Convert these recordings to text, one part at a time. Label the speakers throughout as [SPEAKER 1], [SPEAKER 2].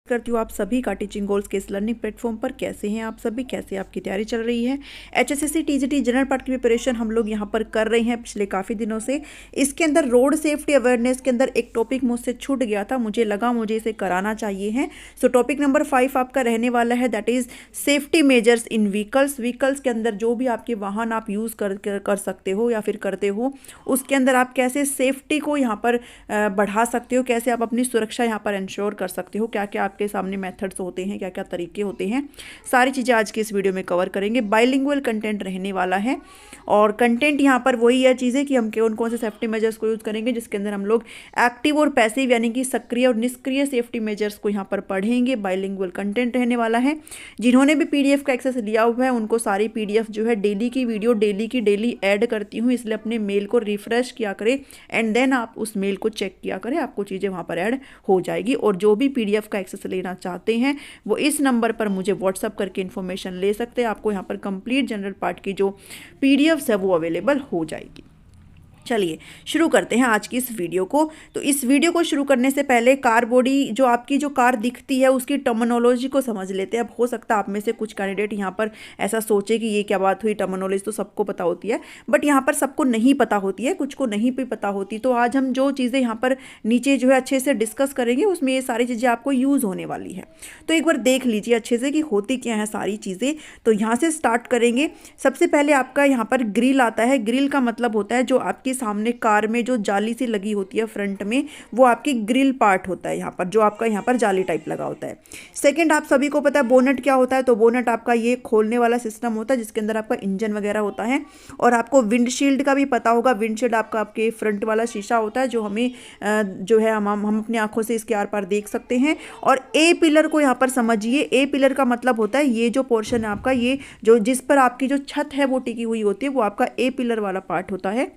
[SPEAKER 1] करती हूँ आप सभी का टीचिंग गोल्स के इस लर्निंग प्लेटफॉर्म पर। कैसे हैं आप सभी, कैसे आपकी तैयारी चल रही है। HSSC TGT जनरल पार्ट की प्रिपरेशन हम लोग यहाँ पर कर रहे हैं पिछले काफ़ी दिनों से। इसके अंदर रोड सेफ्टी अवेयरनेस के अंदर एक टॉपिक मुझसे छूट गया था, मुझे लगा मुझे इसे कराना चाहिए है। सो टॉपिक नंबर 5 आपका रहने वाला है, that is safety measures in vehicles. Vehicles के अंदर जो भी आपके वाहन आप यूज़ कर सकते हो या फिर करते हो, उसके अंदर आप कैसे सेफ्टी को यहाँ पर बढ़ा सकते हो, कैसे आप अपनी सुरक्षा यहाँ पर इंश्योर कर सकते हो, क्या क्या आपके सामने मेथड्स होते हैं, क्या क्या तरीके होते हैं, सारी चीज़ें आज के इस वीडियो में कवर करेंगे। बाइलिंगुअल कंटेंट रहने वाला है और कंटेंट यहाँ पर वही है चीज़ें कि हम कौन कौन से सेफ्टी मेजर्स को यूज़ करेंगे, जिसके अंदर हम लोग एक्टिव और पैसिव यानी कि सक्रिय और निष्क्रिय सेफ्टी मेजर्स को यहाँ पर पढ़ेंगे। बाइलिंगुअल कंटेंट रहने वाला है। जिन्होंने भी PDF का एक्सेस लिया हुआ है उनको सारी PDF जो है डेली की वीडियो डेली की डेली ऐड करती हूँ, इसलिए अपने मेल को रिफ्रेश किया करें एंड देन आप उस मेल को चेक किया करें, आपको चीज़ें वहाँ पर ऐड हो जाएगी। और जो भी PDF का एक्सेस लेना चाहते हैं वो इस नंबर पर मुझे व्हाट्सअप करके इन्फॉर्मेशन ले सकते हैं। आपको यहाँ पर कंप्लीट जनरल पार्ट की जो PDFs है वो अवेलेबल हो जाएगी। चलिए शुरू करते हैं आज की इस वीडियो को। तो इस वीडियो को शुरू करने से पहले कार बॉडी जो आपकी जो कार दिखती है उसकी टर्मिनोलॉजी को समझ लेते हैं। अब हो सकता है आप में से कुछ कैंडिडेट यहाँ पर ऐसा सोचे कि ये क्या बात हुई, टर्मिनोलॉजी तो सबको पता होती है, बट यहाँ पर सबको नहीं पता होती है, कुछ को नहीं भी पता होती। तो आज हम जो चीज़ें यहाँ पर नीचे जो है अच्छे से डिस्कस करेंगे उसमें ये सारी चीज़ें आपको यूज़ होने वाली है। तो एक बार देख लीजिए अच्छे से कि होती क्या है सारी चीज़ें। तो यहाँ से स्टार्ट करेंगे। सबसे पहले आपका यहाँ पर ग्रिल आता है। ग्रिल का मतलब होता है जो आपकी सामने कार में जो जाली सी लगी होती है फ्रंट में, वो आपकी ग्रिल पार्ट होता है यहाँ पर, जो आपका यहाँ पर जाली टाइप लगा होता है। सेकंड, आप सभी को पता है बोनेट क्या होता है। तो बोनेट आपका ये खोलने वाला सिस्टम होता है जिसके अंदर आपका इंजन वगैरह होता है। और आपको विंडशील्ड का भी पता होगा। विंडशील्ड आपका आपके फ्रंट वाला शीशा होता है जो हमें जो है हम अपनी आंखों से इसके आर पार देख सकते हैं। और ए पिलर को यहाँ पर समझिए। ए पिलर का मतलब होता है ये जो पोर्शन है आपका, ये जो जिस पर आपकी जो छत है वो टिकी हुई होती है, वो आपका ए पिलर वाला पार्ट होता है।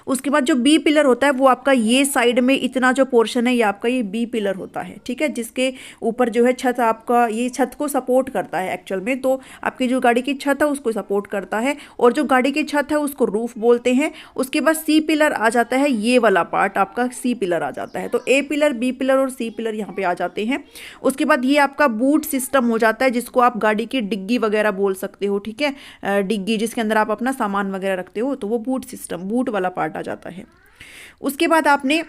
[SPEAKER 1] उसके बाद जो बी पिलर होता है वो आपका ये साइड में इतना जो पोर्शन है ये आपका ये बी पिलर होता है, ठीक है, जिसके ऊपर जो है छत आपका ये छत को सपोर्ट करता है एक्चुअल में। तो आपकी जो गाड़ी की छत है उसको सपोर्ट करता है और जो गाड़ी की छत है उसको रूफ बोलते हैं। उसके बाद सी पिलर आ जाता है, ये वाला पार्ट आपका सी पिलर आ जाता है। तो ए पिलर, बी पिलर और सी पिलर यहाँ पे आ जाते हैं। उसके बाद ये आपका बूट सिस्टम हो जाता है जिसको आप गाड़ी की डिग्गी वगैरह बोल सकते हो, ठीक है, डिग्गी जिसके अंदर आप अपना सामान वगैरह रखते हो, तो वो बूट सिस्टम, बूट वाला पार्ट आ जाता है। उसके बाद आपने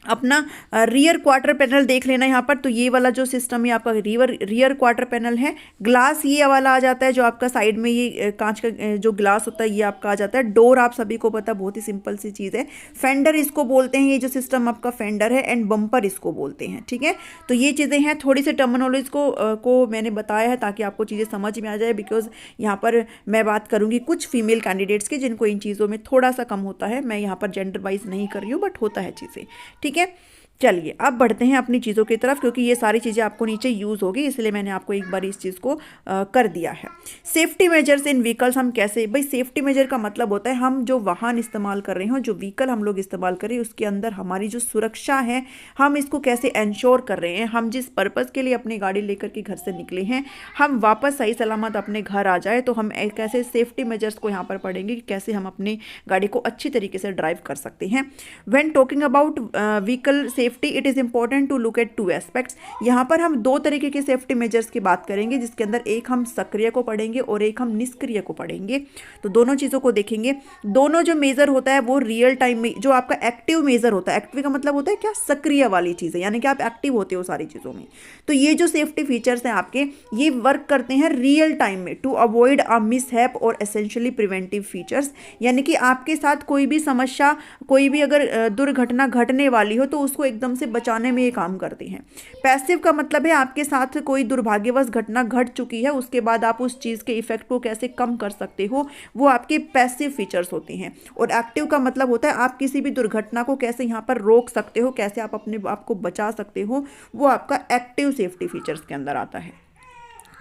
[SPEAKER 1] अपना रियर क्वार्टर पैनल देख लेना यहाँ पर। तो ये वाला जो सिस्टम है आपका रियर क्वार्टर पैनल है। ग्लास ये वाला आ जाता है जो आपका साइड में ये कांच का जो ग्लास होता है ये आपका आ जाता है। डोर आप सभी को पता, बहुत ही सिंपल सी चीज़ है। फेंडर इसको बोलते हैं, ये जो सिस्टम आपका फेंडर है। एंड बम्पर इसको बोलते हैं, ठीक है। तो ये चीज़ें हैं, थोड़ी सी टर्मिनोलॉजी को मैंने बताया है ताकि आपको चीज़ें समझ में आ जाए। बिकॉज यहाँ पर मैं बात करूँगी कुछ फीमेल कैंडिडेट्स की जिनको इन चीज़ों में थोड़ा सा कम होता है। मैं यहाँ पर जेंडर वाइज नहीं कर रही हूँ, बट होता है चीज़ें, ठीक है। चलिए अब बढ़ते हैं अपनी चीज़ों की तरफ, क्योंकि ये सारी चीज़ें आपको नीचे यूज़ होगी, इसलिए मैंने आपको एक बार इस चीज़ को कर दिया है। सेफ्टी मेजर्स इन व्हीकल्स हम कैसे, भाई सेफ्टी मेजर का मतलब होता है हम जो वाहन इस्तेमाल कर रहे हो, जो व्हीकल हम लोग इस्तेमाल कर रहे हैं उसके अंदर हमारी जो सुरक्षा है हम इसको कैसे इंश्योर कर रहे हैं। हम जिस पर्पज़ के लिए अपनी गाड़ी लेकर के घर से निकले हैं, हम वापस सही सलामत अपने घर आ जाए, तो हम कैसे सेफ्टी मेजर्स को यहाँ पर पढ़ेंगे कि कैसे हम अपनी गाड़ी को अच्छी तरीके से ड्राइव कर सकते हैं। When talking about vehicle safety it is important to look at 2 aspects. यहाँ पर हम 2 तरीके के सेफ्टी मेजर्स की बात करेंगे, जिसके अंदर एक हम सक्रिय को पढ़ेंगे और एक हम निष्क्रिय को पढ़ेंगे। तो दोनों चीज़ों को देखेंगे। दोनों जो मेजर होता है वो रियल टाइम में, जो आपका एक्टिव मेजर होता है, एक्टिव का मतलब होता है क्या, सक्रिय वाली चीज़ें, यानी कि आप एक्टिव होते हो सारी चीज़ों में। तो ये जो सेफ्टी फीचर्स हैं आपके, ये वर्क करते हैं रियल टाइम में टू अवॉइड अ मिसहैप और एसेंशियली प्रिवेंटिव फीचर्स। यानी कि आपके साथ कोई भी समस्या, कोई भी अगर दुर्घटना घटने वाली हो तो उसको एकदम से बचाने में ये काम करती हैं। पैसिव का मतलब है आपके साथ कोई दुर्भाग्यवश घटना घट चुकी है, उसके बाद आप उस चीज़ के इफेक्ट को कैसे कम कर सकते हो, वो आपके पैसिव फीचर्स होते हैं। और एक्टिव का मतलब होता है आप किसी भी दुर्घटना को कैसे यहाँ पर रोक सकते हो, कैसे आप अपने आप को बचा सकते हो, वो आपका एक्टिव सेफ्टी फीचर्स के अंदर आता है।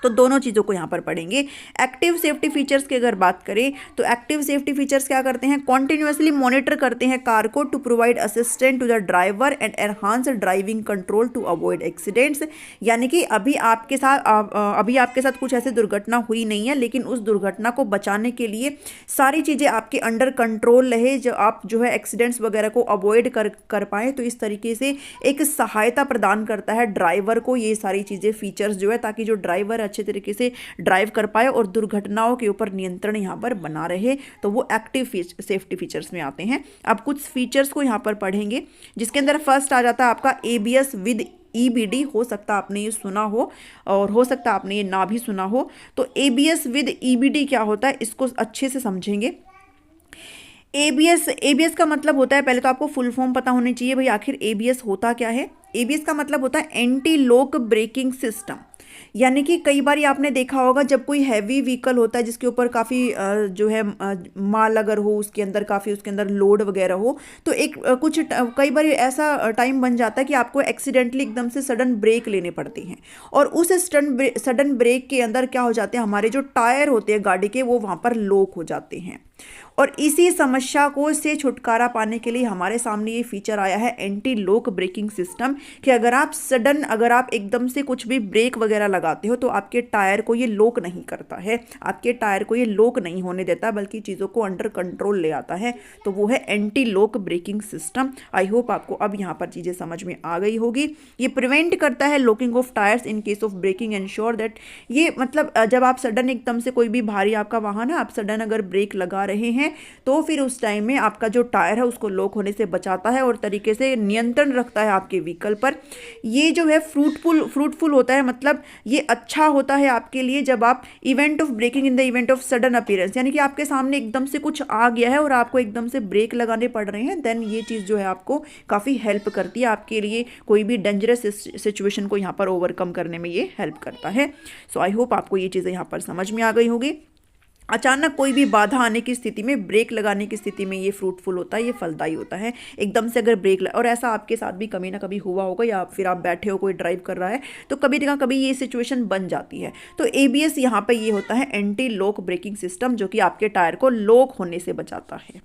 [SPEAKER 1] तो दोनों चीज़ों को यहाँ पर पढ़ेंगे। एक्टिव सेफ्टी फीचर्स की अगर बात करें तो एक्टिव सेफ्टी फीचर्स क्या करते हैं, कॉन्टिन्यूसली मॉनिटर करते हैं कार को to provide assistant to the driver and enhance driving control to avoid accidents. यानी कि अभी आपके साथ कुछ ऐसी दुर्घटना हुई नहीं है, लेकिन उस दुर्घटना को बचाने के लिए सारी चीज़ें आपके अंडर कंट्रोल रहे, जो आप जो है एक्सीडेंट्स वगैरह को अवॉइड कर पाए। तो इस तरीके से एक सहायता प्रदान करता है ड्राइवर को ये सारी चीज़ें, फीचर्स जो है, ताकि जो ड्राइवर अच्छे तरीके से ड्राइव कर पाए और दुर्घटनाओं के ऊपर नियंत्रण यहाँ पर बना रहे। तो वो एक्टिव सेफ्टी फीचर्स में आते हैं। अब कुछ फीचर्स को यहाँ पर पढ़ेंगे, जिसके अंदर फर्स्ट आ जाता है आपका ABS विद EBD। हो सकता आपने ये सुना हो और हो सकता आपने ये ना भी सुना हो। तो ABS विद EBD क्या होता है, इसको अच्छे से समझेंगे। ABS का मतलब होता है, पहले तो आपको फुल फॉर्म पता होनी चाहिए भाई आखिर ABS होता क्या है। ABS का मतलब होता है एंटी लॉक ब्रेकिंग सिस्टम। यानी कि कई बार आपने देखा होगा जब कोई हैवी व्हीकल होता है जिसके ऊपर काफ़ी जो है माल अगर हो, उसके अंदर काफ़ी उसके अंदर लोड वगैरह हो, तो कई बार ऐसा टाइम बन जाता है कि आपको एक्सीडेंटली एकदम से सडन ब्रेक लेने पड़ते हैं। और उस सडन ब्रेक के अंदर क्या हो जाते हैं, हमारे जो टायर होते हैं गाड़ी के वो वहाँ पर लॉक हो जाते हैं। और इसी समस्या को से छुटकारा पाने के लिए हमारे सामने ये फीचर आया है एंटी लॉक ब्रेकिंग सिस्टम, कि अगर आप एकदम से कुछ भी ब्रेक वगैरह लगाते हो तो आपके टायर को ये लॉक नहीं करता है, आपके टायर को ये लॉक नहीं होने देता, बल्कि चीज़ों को अंडर कंट्रोल ले आता है। तो वो है anti lock braking system. I hope आपको अब यहाँ पर चीज़ें समझ में आ गई होगी। ये प्रिवेंट करता है locking of tyres in case of braking, ensure that, ये मतलब जब आप सडन एकदम से कोई भी भारी आपका वाहन है, आप सडन अगर ब्रेक लगा रहे हैं तो फिर उस टाइम में आपका जो टायर है उसको लॉक होने से बचाता है और तरीके से नियंत्रण रखता है आपके व्हीकल पर। ये जो है फ्रूटफुल होता है, मतलब ये अच्छा होता है आपके लिए जब आप event of braking in the event of sudden appearance, यानी कि आपके सामने एकदम से कुछ आ गया है और आपको एकदम से ब्रेक लगाने पड़ रहे हैं, देन ये चीज़ जो है आपको काफ़ी हेल्प करती है, आपके लिए कोई भी डेंजरस सिचुएशन को यहाँ पर ओवरकम करने में ये हेल्प करता है। सो आई होप आपको ये चीज़ें यहाँ पर समझ में आ गई होगी। अचानक कोई भी बाधा आने की स्थिति में, ब्रेक लगाने की स्थिति में ये फ्रूटफुल होता है, ये फलदायी होता है। एकदम से अगर और ऐसा आपके साथ भी कभी ना कभी हुआ होगा, या फिर आप बैठे हो, कोई ड्राइव कर रहा है तो कभी ना कभी ये सिचुएशन बन जाती है। तो ABS यहाँ पे ये होता है एंटी लॉक ब्रेकिंग सिस्टम, जो कि आपके टायर को लॉक होने से बचाता है।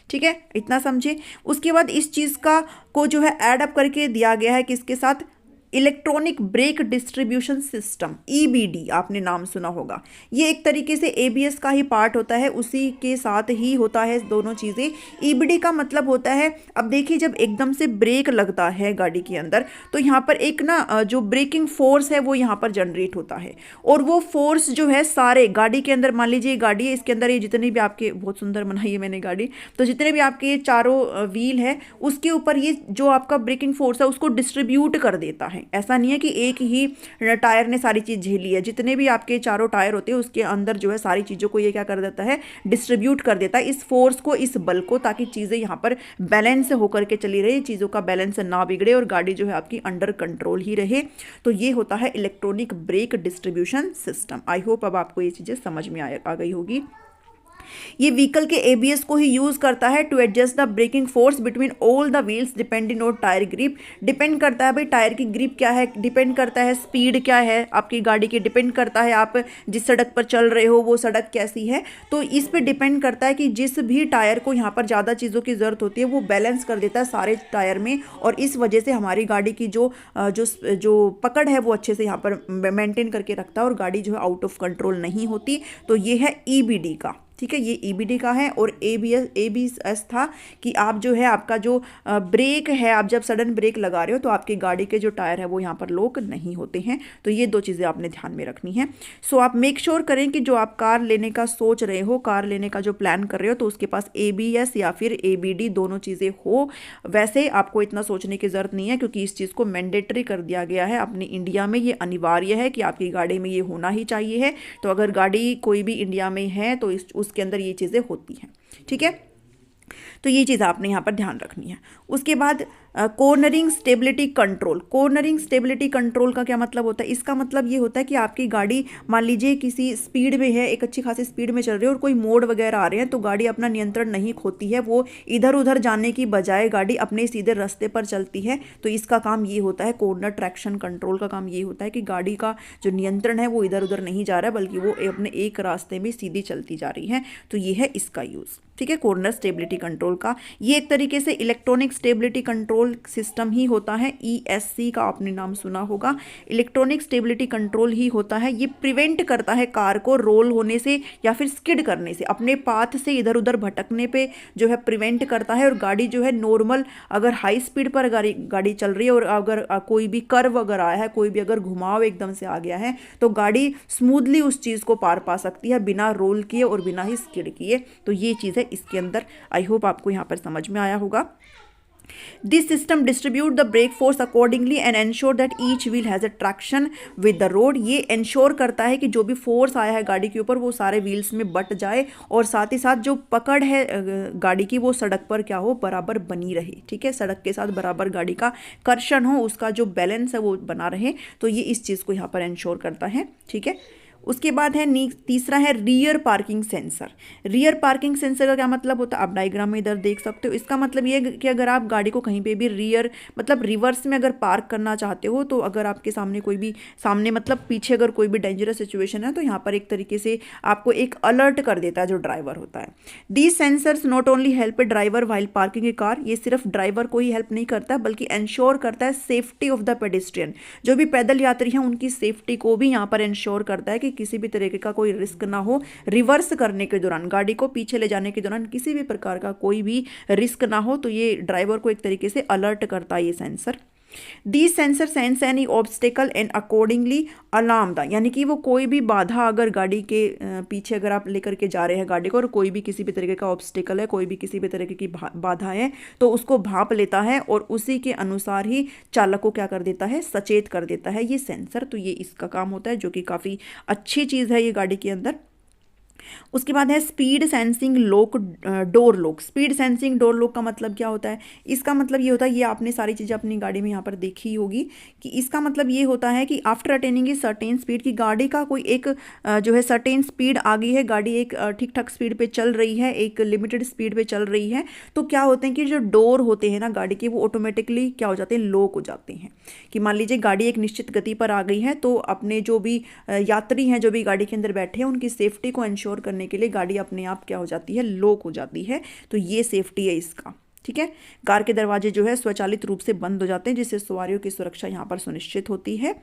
[SPEAKER 1] ठीक है, इतना समझे। उसके बाद इस चीज़ को जो है ऐड अप करके दिया गया है किसके साथ, electronic brake distribution system, EBD, आपने नाम सुना होगा। ये एक तरीके से ABS का ही पार्ट होता है, उसी के साथ ही होता है दोनों चीज़ें। EBD का मतलब होता है, अब देखिए जब एकदम से ब्रेक लगता है गाड़ी के अंदर तो यहाँ पर एक ना जो ब्रेकिंग फोर्स है वो यहाँ पर जनरेट होता है, और वो फोर्स जो है सारे गाड़ी के अंदर, मान लीजिए गाड़ी है, इसके अंदर ये जितने भी आपके, बहुत सुंदर बनाई है मैंने गाड़ी, तो जितने भी आपके ये चारों व्हील है उसके ऊपर ये जो आपका ब्रेकिंग फोर्स है उसको डिस्ट्रीब्यूट कर देता है। ऐसा नहीं है कि एक ही टायर ने सारी चीज़ झेली है, जितने भी आपके चारों टायर होते हैं उसके अंदर जो है सारी चीज़ों को ये क्या कर देता है, डिस्ट्रीब्यूट कर देता है, इस फोर्स को, इस बल को, ताकि चीज़ें यहाँ पर बैलेंस होकर के चली रही, चीज़ों का बैलेंस ना बिगड़े और गाड़ी जो है आपकी अंडर कंट्रोल ही रहे। तो ये होता है electronic brake distribution system. I hope अब आपको ये चीज़ें समझ में आ गई होगी। ये व्हीकल के ABS को ही यूज करता है to adjust the braking force between all the wheels depending on tyre grip. Depend करता है भाई टायर की ग्रिप क्या है, डिपेंड करता है स्पीड क्या है आपकी गाड़ी की, डिपेंड करता है आप जिस सड़क पर चल रहे हो वो सड़क कैसी है, तो इस पे डिपेंड करता है कि जिस भी टायर को यहाँ पर ज़्यादा चीज़ों की ज़रूरत होती है वो बैलेंस कर देता है सारे टायर में, और इस वजह से हमारी गाड़ी की जो पकड़ है वो अच्छे से यहाँ पर मेंटेन करके रखता है और गाड़ी जो है आउट ऑफ कंट्रोल नहीं होती। तो ये है EBD का, ठीक है, ये EBD का है। और ABS था कि आप जो है आपका जो ब्रेक है, आप जब सडन ब्रेक लगा रहे हो तो आपकी गाड़ी के जो टायर है वो यहाँ पर लॉक नहीं होते हैं। तो ये दो चीज़ें आपने ध्यान में रखनी है। सो आप मेक श्योर करें कि जो आप कार लेने का सोच रहे हो, कार लेने का जो प्लान कर रहे हो, तो उसके पास ABS या फिर ABD दोनों चीज़ें हो। वैसे आपको इतना सोचने की ज़रूरत नहीं है, क्योंकि इस चीज़ को मैंडेटरी कर दिया गया है अपनी इंडिया में, ये अनिवार्य है कि आपकी गाड़ी में ये होना ही चाहिए है। तो अगर गाड़ी कोई भी इंडिया में है तो उसके अंदर ये चीज़ें होती हैं, ठीक है। तो ये चीज़ आपने यहाँ पर ध्यान रखनी है। उसके बाद cornering stability control. Cornering stability control का क्या मतलब होता है? इसका मतलब ये होता है कि आपकी गाड़ी मान लीजिए किसी स्पीड में है, एक अच्छी खासी स्पीड में चल रही है और कोई मोड़ वगैरह आ रहे हैं, तो गाड़ी अपना नियंत्रण नहीं खोती है, वो इधर उधर जाने की बजाय गाड़ी अपने सीधे रास्ते पर चलती है। तो इसका काम ये होता है, कॉर्नर ट्रैक्शन कंट्रोल का काम ये होता है कि गाड़ी का जो नियंत्रण है वो इधर उधर नहीं जा रहा है, बल्कि वो अपने एक रास्ते में सीधी चलती जा रही है। तो ये है इसका यूज़, ठीक है, कॉर्नर स्टेबिलिटी कंट्रोल का। ये एक तरीके से इलेक्ट्रॉनिक स्टेबिलिटी कंट्रोल सिस्टम ही होता है। ESC का आपने नाम सुना होगा, इलेक्ट्रॉनिक स्टेबिलिटी कंट्रोल ही होता है। ये प्रिवेंट करता है कार को रोल होने से या फिर स्किड करने से, अपने पाथ से इधर उधर भटकने पे जो है प्रिवेंट करता है। और गाड़ी जो है नॉर्मल अगर हाई स्पीड पर गाड़ी चल रही है और अगर कोई भी कर्व अगर आया है, कोई भी अगर घुमाव एकदम से आ गया है, तो गाड़ी स्मूथली उस चीज़ को पार पा सकती है बिना रोल किए और बिना ही स्किड किए। तो ये चीज़ है इसके अंदर। आई होप आपको यहाँ पर समझ में आया होगा। This system distribute the brake force accordingly and ensure that each wheel has a traction with the road। ये इंश्योर करता है कि जो भी फोर्स आया है गाड़ी के ऊपर वो सारे व्हील्स में बट जाए और साथ ही साथ जो पकड़ है गाड़ी की वो सड़क पर क्या हो, बराबर बनी रहे, ठीक है, सड़क के साथ बराबर गाड़ी का कर्षण हो, उसका जो बैलेंस है वो बना रहे। तो ये इस चीज़ को यहाँ पर इंश्योर करता है, ठीक है। उसके बाद है तीसरा है rear parking sensor. Rear parking sensor का क्या मतलब होता है? आप डायग्राम में इधर देख सकते हो। इसका मतलब ये है कि अगर आप गाड़ी को कहीं पे भी रियर मतलब रिवर्स में अगर पार्क करना चाहते हो, तो अगर आपके सामने कोई भी मतलब पीछे अगर कोई भी डेंजरस सिचुएशन है, तो यहाँ पर एक तरीके से आपको एक अलर्ट कर देता है जो ड्राइवर होता है। These sensors not only help A driver while parking A car, ये सिर्फ ड्राइवर को ही हेल्प नहीं करता बल्कि इंश्योर करता है सेफ्टी ऑफ द पेडेस्ट्रियन। जो भी पैदल यात्री हैं उनकी सेफ्टी को भी यहाँ पर इंश्योर करता है कि किसी भी तरीके का कोई रिस्क ना हो, रिवर्स करने के दौरान, गाड़ी को पीछे ले जाने के दौरान किसी भी प्रकार का कोई भी रिस्क ना हो। तो ये ड्राइवर को एक तरीके से अलर्ट करता है ये sensor. These sensor sense any obstacle and accordingly alarm the, यानी कि वो कोई भी बाधा अगर गाड़ी के पीछे अगर आप लेकर के जा रहे हैं गाड़ी को और कोई भी किसी भी तरीके का ऑब्स्टिकल है, कोई भी किसी भी तरीके की बाधा है, तो उसको भांप लेता है और उसी के अनुसार ही चालक को क्या कर देता है, सचेत कर देता है ये सेंसर। तो ये इसका काम होता है, जो कि काफ़ी अच्छी चीज़ है ये गाड़ी के अंदर। उसके बाद है speed sensing lock door lock. Speed sensing door lock का मतलब क्या होता है? इसका मतलब ये होता है, ये आपने सारी चीज़ें अपनी गाड़ी में यहाँ पर देखी होगी कि इसका मतलब ये होता है कि after attaining a certain speed, की गाड़ी का कोई एक जो है सर्टेन स्पीड आ गई है, गाड़ी एक ठीक ठाक स्पीड पे चल रही है, एक लिमिटेड स्पीड पे चल रही है, तो क्या होते हैं कि जो डोर होते हैं ना गाड़ी के, वो ऑटोमेटिकली क्या हो जाते हैं, लॉक हो जाते हैं। कि मान लीजिए गाड़ी एक निश्चित गति पर आ गई है, तो अपने जो भी यात्री हैं, जो भी गाड़ी के अंदर बैठे हैं, उनकी सेफ्टी को इंश्योर करने के लिए गाड़ी अपने आप क्या हो जाती है, लॉक हो जाती है। तो ये सेफ्टी है इसका, ठीक है। कार के दरवाजे जो है स्वचालित रूप से बंद हो जाते हैं, जिससे सवारियों की सुरक्षा यहाँ पर सुनिश्चित होती है।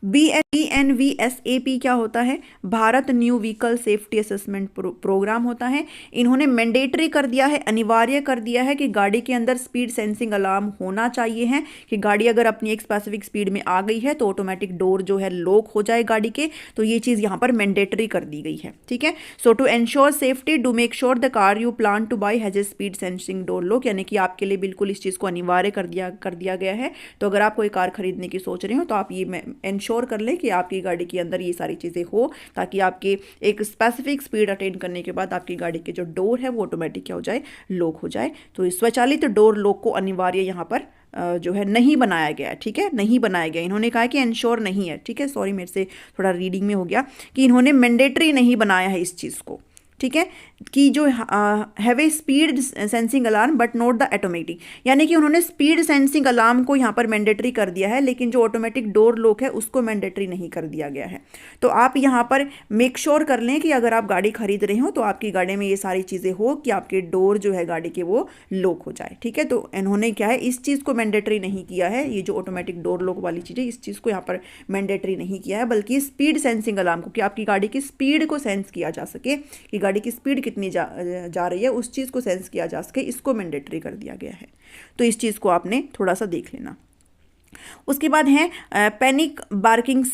[SPEAKER 1] BNVSAP क्या होता है? Bharat new vehicle safety assessment programme होता है। इन्होंने मैंडेटरी कर दिया है, अनिवार्य कर दिया है कि गाड़ी के अंदर स्पीड सेंसिंग अलार्म होना चाहिए है, कि गाड़ी अगर अपनी एक स्पेसिफिक स्पीड में आ गई है तो ऑटोमेटिक डोर जो है लॉक हो जाए गाड़ी के। तो ये चीज़ यहाँ पर मैंडेटरी कर दी गई है, ठीक है। So to ensure safety do make sure the car you plan to buy has a speed sensing door lock, यानी कि आपके लिए बिल्कुल इस चीज़ को अनिवार्य कर दिया गया है। तो अगर आप कोई कार खरीदने की सोच रहे हो तो आप ये इंश्योर कर लें कि आपकी गाड़ी के अंदर ये सारी चीज़ें हो, ताकि आपके एक स्पेसिफिक स्पीड अटेन करने के बाद आपकी गाड़ी के जो डोर है वो ऑटोमेटिक क्या हो जाए, लॉक हो जाए। तो स्वचालित डोर लॉक को अनिवार्य यहाँ पर जो है नहीं बनाया गया है, ठीक है, नहीं बनाया गया। इन्होंने कहा कि इंश्योर नहीं है, ठीक है, सॉरी मेरे से थोड़ा रीडिंग में हो गया, कि इन्होंने मैंडेटरी नहीं बनाया है इस चीज़ को, ठीक है, कि जो have a speed sensing alarm but not the automatic, यानी कि उन्होंने स्पीड सेंसिंग अलार्म को यहाँ पर मैंडेटरी कर दिया है, लेकिन जो ऑटोमेटिक डोर लॉक है उसको मैंडेटरी नहीं कर दिया गया है। तो आप यहाँ पर मेक श्योर कर लें कि अगर आप गाड़ी खरीद रहे हो तो आपकी गाड़ी में ये सारी चीज़ें हो कि आपके डोर जो है गाड़ी के वो लॉक हो जाए, ठीक है। तो इन्होंने क्या है, इस चीज़ को मैंडेटरी नहीं किया है, ये जो ऑटोमेटिक डोर लॉक वाली चीज़ है इस चीज़ को यहाँ पर मैंडेटरी नहीं किया है, बल्कि स्पीड सेंसिंग अलार्म को, कि आपकी गाड़ी की स्पीड को सेंस किया जा सके, कि गाड़ी की स्पीड कितनी जा रही है उस चीज़ को सेंस किया जा सके, इसको मैंडेटरी कर दिया गया है। तो इस चीज़ को आपने थोड़ा सा देख लेना। उसके बाद है पैनिक बार्किंग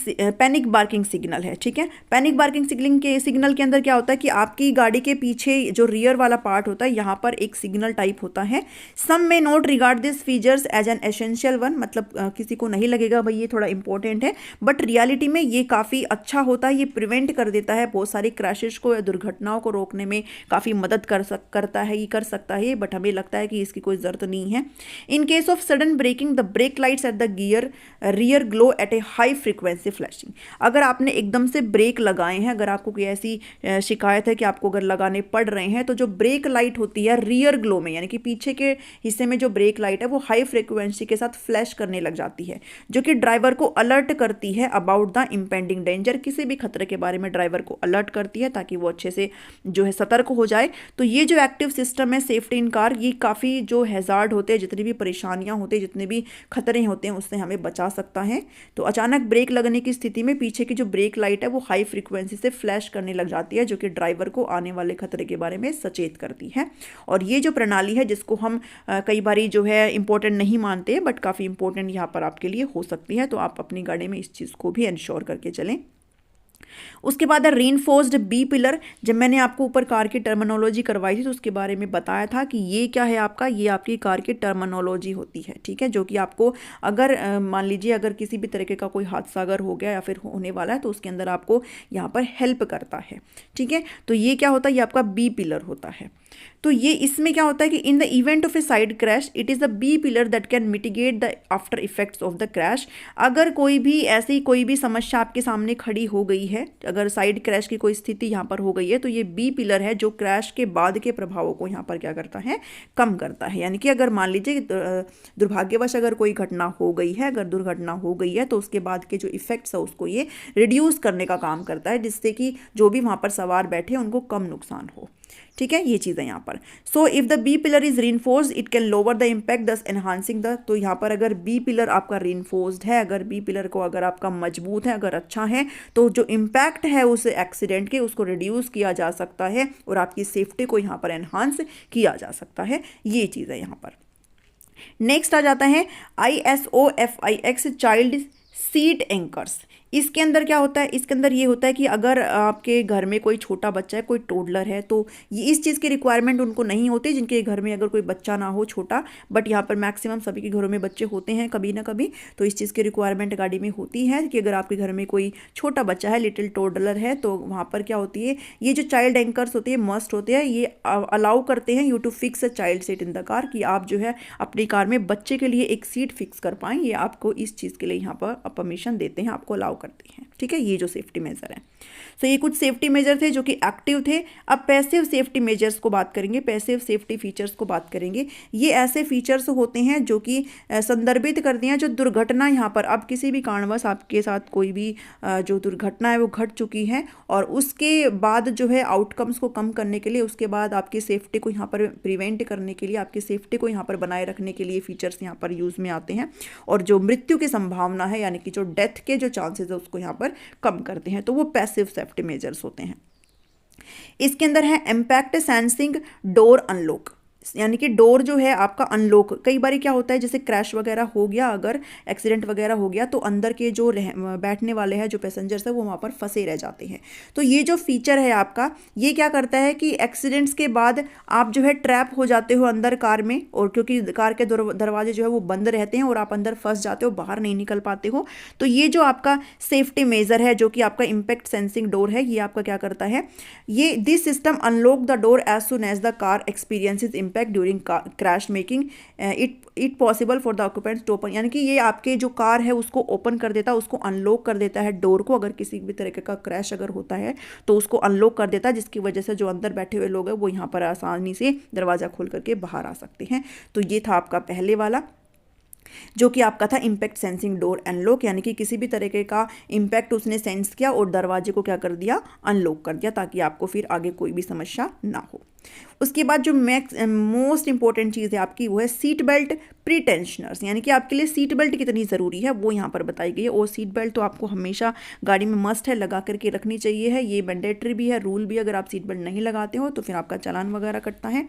[SPEAKER 1] सिग्नल है, ठीक है। पैनिक बार्किंग सिग्नल के अंदर क्या होता है कि आपकी गाड़ी के पीछे जो रियर वाला पार्ट होता है यहाँ पर एक सिग्नल टाइप होता है। Some may not regard this features as an essential one, मतलब किसी को नहीं लगेगा भाई ये थोड़ा इंपॉर्टेंट है, बट रियलिटी में ये काफ़ी अच्छा होता है। ये प्रिवेंट कर देता है बहुत सारी क्रैशेस को या दुर्घटनाओं को रोकने में काफ़ी मदद करता है, ये कर सकता है, बट हमें लगता है कि इसकी कोई ज़रूरत नहीं है। In case of sudden braking the brake lights at the gear rear glow at a high frequency flashing. अगर आपने एकदम से ब्रेक लगाए हैं, अगर आपको कोई ऐसी शिकायत है कि आपको अगर लगाने पड़ रहे हैं, तो जो ब्रेक लाइट होती है रियर ग्लो में, यानी कि पीछे के हिस्से में जो ब्रेक लाइट है वो हाई फ्रीक्वेंसी के साथ फ्लैश करने लग जाती है, जो कि ड्राइवर को अलर्ट करती है अबाउट द इम्पेंडिंग डेंजर। किसी भी खतरे के बारे में ड्राइवर को अलर्ट करती है ताकि वो अच्छे से जो है सतर्क हो जाए। तो ये जो एक्टिव सिस्टम है सेफ्टी इन कार, ये काफ़ी जो हैजार्ड होते हैं, जितनी भी परेशानियां होती हैं, जितने भी खतरे होते हैं, उससे हमें बचा सकता है। तो अचानक ब्रेक लगने की स्थिति में पीछे की जो ब्रेक लाइट है वो हाई फ्रीक्वेंसी से फ्लैश करने लग जाती है, जो कि ड्राइवर को आने वाले खतरे के बारे में सचेत करती है। और ये जो प्रणाली है जिसको हम कई बारी जो है इंपॉर्टेंट नहीं मानते, बट काफ़ी इंपॉर्टेंट यहाँ पर आपके लिए हो सकती है, तो आप अपनी गाड़ी में इस चीज़ को भी इंश्योर करके चलें। उसके बाद है रीइंफोर्स्ड बी पिलर। जब मैंने आपको ऊपर कार की टर्मिनोलॉजी करवाई थी तो उसके बारे में बताया था कि ये क्या है आपका, ये आपकी कार की टर्मिनोलॉजी होती है, ठीक है, जो कि आपको अगर मान लीजिए अगर किसी भी तरीके का कोई हादसा अगर हो गया या फिर होने वाला है तो उसके अंदर आपको यहाँ पर हेल्प करता है, ठीक है। तो ये क्या होता है, ये आपका बी पिलर होता है। तो ये इसमें क्या होता है कि in the event of a side crash it is the B pillar that can mitigate the after effects of the crash. अगर कोई भी ऐसी कोई भी समस्या आपके सामने खड़ी हो गई है, अगर साइड क्रैश की कोई स्थिति यहाँ पर हो गई है, तो ये बी पिलर है जो क्रैश के बाद के प्रभावों को यहाँ पर क्या करता है, कम करता है। यानी कि अगर मान लीजिए दुर्भाग्यवश अगर कोई घटना हो गई है, अगर दुर्घटना हो गई है, तो उसके बाद के जो इफेक्ट्स है उसको ये रिड्यूस करने का काम करता है, जिससे कि जो भी वहाँ पर सवार बैठे उनको कम नुकसान हो, ठीक है। ये चीज़ है यहाँ पर। So if the B pillar is reinforced it can lower the impact thus enhancing the. तो यहाँ पर अगर बी पिलर आपका रीइंफोर्स्ड है, अगर बी पिलर को अगर आपका मजबूत है, अगर अच्छा है, तो जो इम्पैक्ट है उस एक्सीडेंट के उसको रिड्यूस किया जा सकता है और आपकी सेफ्टी को यहाँ पर एनहांस किया जा सकता है। ये चीज़ है यहाँ पर। नेक्स्ट आ जाता है ISO FIX child seat anchors. इसके अंदर क्या होता है, इसके अंदर ये होता है कि अगर आपके घर में कोई छोटा बच्चा है, कोई टोडलर है, तो ये इस चीज़ की रिक्वायरमेंट उनको नहीं होती जिनके घर में अगर कोई बच्चा ना हो छोटा, बट यहाँ पर मैक्सिमम सभी के घरों में बच्चे होते हैं कभी ना कभी। तो इस चीज़ की रिक्वायरमेंट गाड़ी में होती है कि अगर आपके घर में कोई छोटा बच्चा है, लिटिल टोडलर है, तो वहाँ पर क्या होती है, ये जो चाइल्ड एंकर्स होते हैं मस्ट होते हैं। ये अलाउ करते हैं you to fix a child seat in the car, कि आप जो है अपनी कार में बच्चे के लिए एक सीट फिक्स कर पाएँ। ये आपको इस चीज़ के लिए यहाँ पर परमिशन देते हैं, आपको अलाउ करते हैं, ठीक है। ये जो सेफ्टी मेजर है, तो ये कुछ सेफ्टी मेजर थे जो कि एक्टिव थे। अब पैसिव सेफ्टी मेजर्स को बात करेंगे, पैसिव सेफ्टी फीचर्स को बात करेंगे। ये ऐसे फीचर्स होते हैं जो कि संदर्भित करते हैं जो दुर्घटना यहाँ पर अब किसी भी कारणवश आपके साथ कोई भी जो दुर्घटना है वो घट चुकी है, और उसके बाद जो है आउटकम्स को कम करने के लिए, उसके बाद आपकी सेफ्टी को यहाँ पर प्रिवेंट करने के लिए, आपकी सेफ्टी को यहाँ पर बनाए रखने के लिए फीचर्स यहाँ पर यूज़ में आते हैं। और जो मृत्यु की संभावना है, यानी कि जो डेथ के जो चांसेस है उसको यहाँ पर कम करते हैं, तो वो पैसिव सेफ्टी मेजर्स होते हैं। इसके अंदर है इम्पैक्ट सेंसिंग डोर अनलॉक, यानी कि डोर जो है आपका अनलॉक। कई बार क्या होता है, जैसे क्रैश वगैरह हो गया, अगर एक्सीडेंट वगैरह हो गया, तो अंदर के जो बैठने वाले हैं, जो पैसेंजर्स है, वो वहाँ पर फंसे रह जाते हैं। तो ये जो फीचर है आपका, ये क्या करता है कि एक्सीडेंट्स के बाद आप जो है ट्रैप हो जाते हो अंदर कार में, और क्योंकि कार के दरवाजे जो है वो बंद रहते हैं और आप अंदर फंस जाते हो, बाहर नहीं निकल पाते हो। तो ये जो आपका सेफ्टी मेजर है जो कि आपका इम्पैक्ट सेंसिंग डोर है, ये आपका क्या करता है, ये this system unlock the door as soon as the car experiences impact during crash, making it possible for the occupants to open. यानी कि ये आपके जो कार है उसको ओपन कर देता है, उसको अनलॉक कर देता है डोर को। अगर किसी भी तरीके का क्रैश अगर होता है तो उसको अनलॉक कर देता है, जिसकी वजह से जो अंदर बैठे हुए लोग हैं वो यहाँ पर आसानी से दरवाज़ा खोल करके बाहर आ सकते हैं। तो ये था आपका पहले वाला, जो कि आपका था इम्पैक्ट सेंसिंग डोर अनलॉक, यानी कि किसी भी तरीके का इम्पैक्ट उसने सेंस किया और दरवाजे को क्या कर दिया, अनलॉक कर दिया, ताकि आपको फिर आगे कोई भी समस्या ना हो। उसके बाद जो मोस्ट इंपॉर्टेंट चीज़ है आपकी वो है सीट बेल्ट प्री टेंशनर्स, यानी कि आपके लिए सीट बेल्ट कितनी ज़रूरी है वो यहाँ पर बताई गई है। और सीट बेल्ट तो आपको हमेशा गाड़ी में मस्ट है, लगा करके रखनी चाहिए है, ये मैंडेटरी भी है, रूल भी। अगर आप सीट बेल्ट नहीं लगाते हो तो फिर आपका चालान वगैरह कटता है।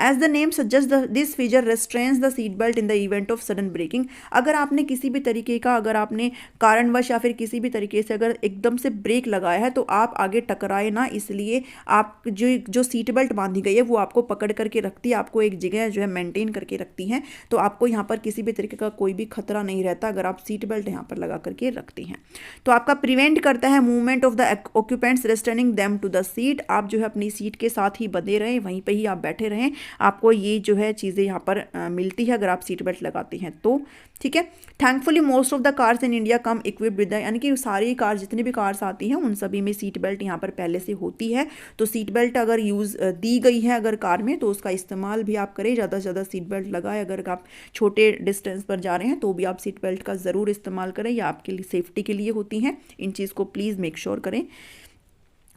[SPEAKER 1] As the name suggest this feature restrains the seat belt in the event of sudden braking. अगर आपने किसी भी तरीके का, अगर आपने कारणवश या फिर किसी भी तरीके से अगर एकदम से ब्रेक लगाया है तो आप आगे टकराए ना, इसलिए आप जो सीट बेल्ट बांधी गई है वो आपको पकड़ करके रखती है, आपको एक जगह जो है मेंटेन करके रखती है। तो आपको यहाँ पर किसी भी तरीके का कोई भी खतरा नहीं रहता अगर आप सीट बेल्ट यहाँ पर लगा करके रखती हैं। तो आपका प्रिवेंट करता है movement of the occupants returning them to the seat. आप जो है अपनी सीट के साथ ही बंधे रहें, वहीं पे ही आप बैठे रहें, आपको ये जो है चीज़ें यहाँ पर मिलती है अगर आप सीट बेल्ट लगाती हैं तो। ठीक है। Thankfully most of the cars in India come equipped with, यानी कि सारी कार, जितनी भी कार्स आती हैं उन सभी में सीट बेल्ट यहाँ पर पहले से होती है। तो सीट बेल्ट अगर यूज़ दी गई है अगर कार में तो उसका इस्तेमाल भी आप करें, ज़्यादा से ज़्यादा सीट बेल्ट लगाएं। अगर आप छोटे डिस्टेंस पर जा रहे हैं तो भी आप सीट बेल्ट का ज़रूर इस्तेमाल करें, या आपके लिए सेफ्टी के लिए होती हैं। इन चीज़ को प्लीज़ मेक श्योर करें।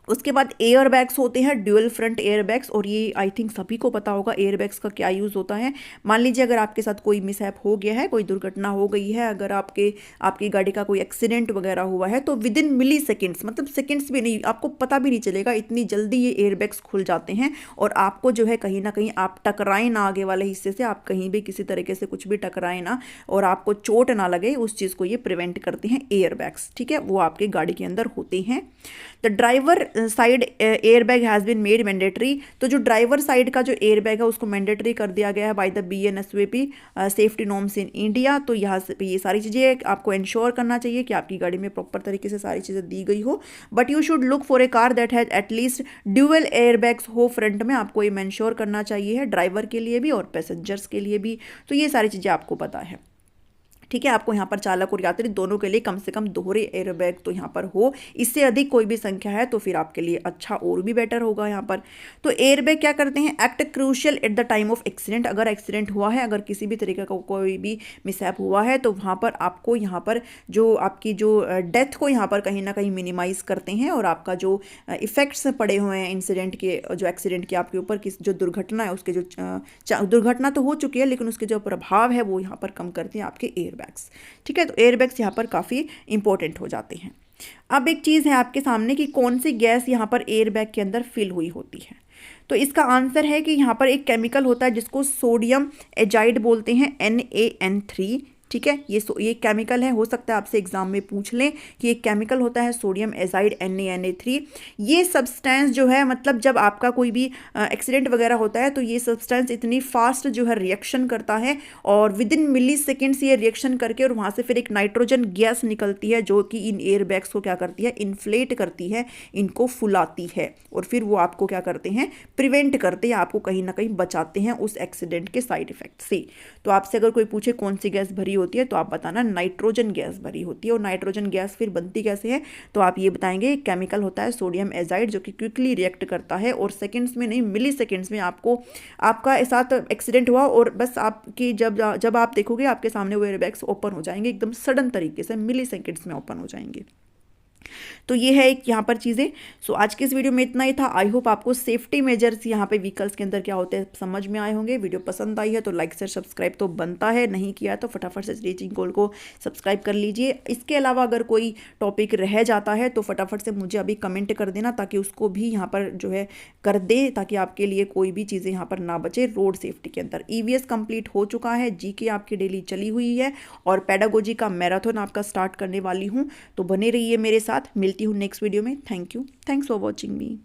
[SPEAKER 1] उसके बाद एयर बैग्स होते हैं, ड्यूअल फ्रंट एयर बैग्स, और ये आई थिंक सभी को पता होगा एयर बैग्स का क्या यूज़ होता है। मान लीजिए अगर आपके साथ कोई मिसहैप हो गया है, कोई दुर्घटना हो गई है, अगर आपकी गाड़ी का कोई एक्सीडेंट वगैरह हुआ है तो विद इन मिली सेकेंड्स, मतलब सेकेंड्स भी नहीं, आपको पता भी नहीं चलेगा, इतनी जल्दी ये एयर बैग्स खुल जाते हैं और आपको जो है कहीं ना कहीं आप टकराएं ना आगे वाले हिस्से से, आप कहीं भी किसी तरीके से कुछ भी टकराएं ना और आपको चोट ना लगे, उस चीज़ को ये प्रिवेंट करते हैं एयर बैग्स। ठीक है, वो आपकी गाड़ी के अंदर होते हैं। The driver side air bag has been made mandatory. तो जो ड्राइवर साइड का जो एयर बैग है उसको मैंडेटरी कर दिया गया है by the BNSWP safety norms in India. तो यहाँ से ये सारी चीज़ें आपको इंश्योर करना चाहिए कि आपकी गाड़ी में प्रॉपर तरीके से सारी चीज़ें दी गई हो। But you should look for a car that has at least dual air bags हो फ्रंट में, आपको ये इंश्योर करना चाहिए है, ड्राइवर के लिए भी और पैसेंजर्स के लिए भी। तो ये सारी चीज़ें आपको पता है। ठीक है, आपको यहाँ पर चालक और यात्री दोनों के लिए कम से कम दोहरे एयर बैग तो यहाँ पर हो। इससे अधिक कोई भी संख्या है तो फिर आपके लिए अच्छा और भी बेटर होगा यहाँ पर। तो एयर बैग क्या करते हैं, act crucial at the time of accident. अगर एक्सीडेंट हुआ है, अगर किसी भी तरीके का कोई भी मिसहैप हुआ है तो वहाँ पर आपको यहाँ पर जो आपकी जो डेथ को यहाँ पर कहीं ना कहीं मिनिमाइज करते हैं, और आपका जो इफेक्ट्स पड़े हुए हैं इंसिडेंट के, जो एक्सीडेंट के आपके ऊपर जो दुर्घटना है उसके जो दुर्घटना तो हो चुकी है लेकिन उसके जो प्रभाव है वो यहाँ पर कम करते हैं आपके एयर बैग्स। ठीक है, तो एयर बैग्स यहाँ पर काफ़ी इंपॉर्टेंट हो जाते हैं। अब एक चीज़ है आपके सामने कि कौन सी गैस यहाँ पर एयर बैग के अंदर फिल हुई होती है। तो इसका आंसर है कि यहाँ पर एक केमिकल होता है जिसको सोडियम एजाइड बोलते हैं, NaN3। ठीक है, ये केमिकल है, हो सकता है आपसे एग्जाम में पूछ लें कि एक केमिकल होता है सोडियम एजाइड NaNA3। ये सब्सटेंस जो है, मतलब जब आपका कोई भी एक्सीडेंट वगैरह होता है तो ये सब्सटेंस इतनी फास्ट जो है रिएक्शन करता है और विद इन मिली सेकेंड्स ये रिएक्शन करके और वहाँ से फिर एक नाइट्रोजन गैस निकलती है जो कि इन एयर बैग्स को क्या करती है, इन्फ्लेट करती है, इनको फुलाती है और फिर वो आपको क्या करते हैं, प्रिवेंट करते हैं, आपको कहीं ना कहीं बचाते हैं उस एक्सीडेंट के साइड इफेक्ट से। तो आपसे अगर कोई पूछे कौन सी गैस भरी होती है तो आप बताना नाइट्रोजन गैस भरी होती है। और नाइट्रोजन गैस फिर बनती कैसे है तो आप ये बताएंगे, केमिकल होता है सोडियम एजाइड जो कि क्विकली रिएक्ट करता है और सेकंड्स में नहीं, मिली सेकंड्स में आपको, आपका साथ एक्सीडेंट हुआ और बस आपकी जब आप देखोगे आपके सामने वो एयरबैग्स ओपन हो जाएंगे, एकदम सडन तरीके से मिली सेकंड्स में ओपन हो जाएंगे। तो ये है एक यहाँ पर चीज़ें। सो आज के इस वीडियो में इतना ही था। आई होप आपको सेफ्टी मेजर्स यहाँ पे व्हीकल्स के अंदर क्या होते हैं समझ में आए होंगे। वीडियो पसंद आई है तो लाइक शेयर सब्सक्राइब तो बनता है, नहीं किया तो फटाफट से रीचिंग गोल को सब्सक्राइब कर लीजिए। इसके अलावा अगर कोई टॉपिक रह जाता है तो फटाफट से मुझे अभी कमेंट कर देना ताकि उसको भी यहाँ पर जो है कर दे, ताकि आपके लिए कोई भी चीज़ें यहाँ पर ना बचे। रोड सेफ्टी के अंदर EVS कंप्लीट हो चुका है, GK आपकी डेली चली हुई है और पेडागोजी का मैराथन आपका स्टार्ट करने वाली हूँ। तो बने रहिए मेरे साथ, मिलती हूँ नेक्स्ट वीडियो में। Thank you, thanks for watching me.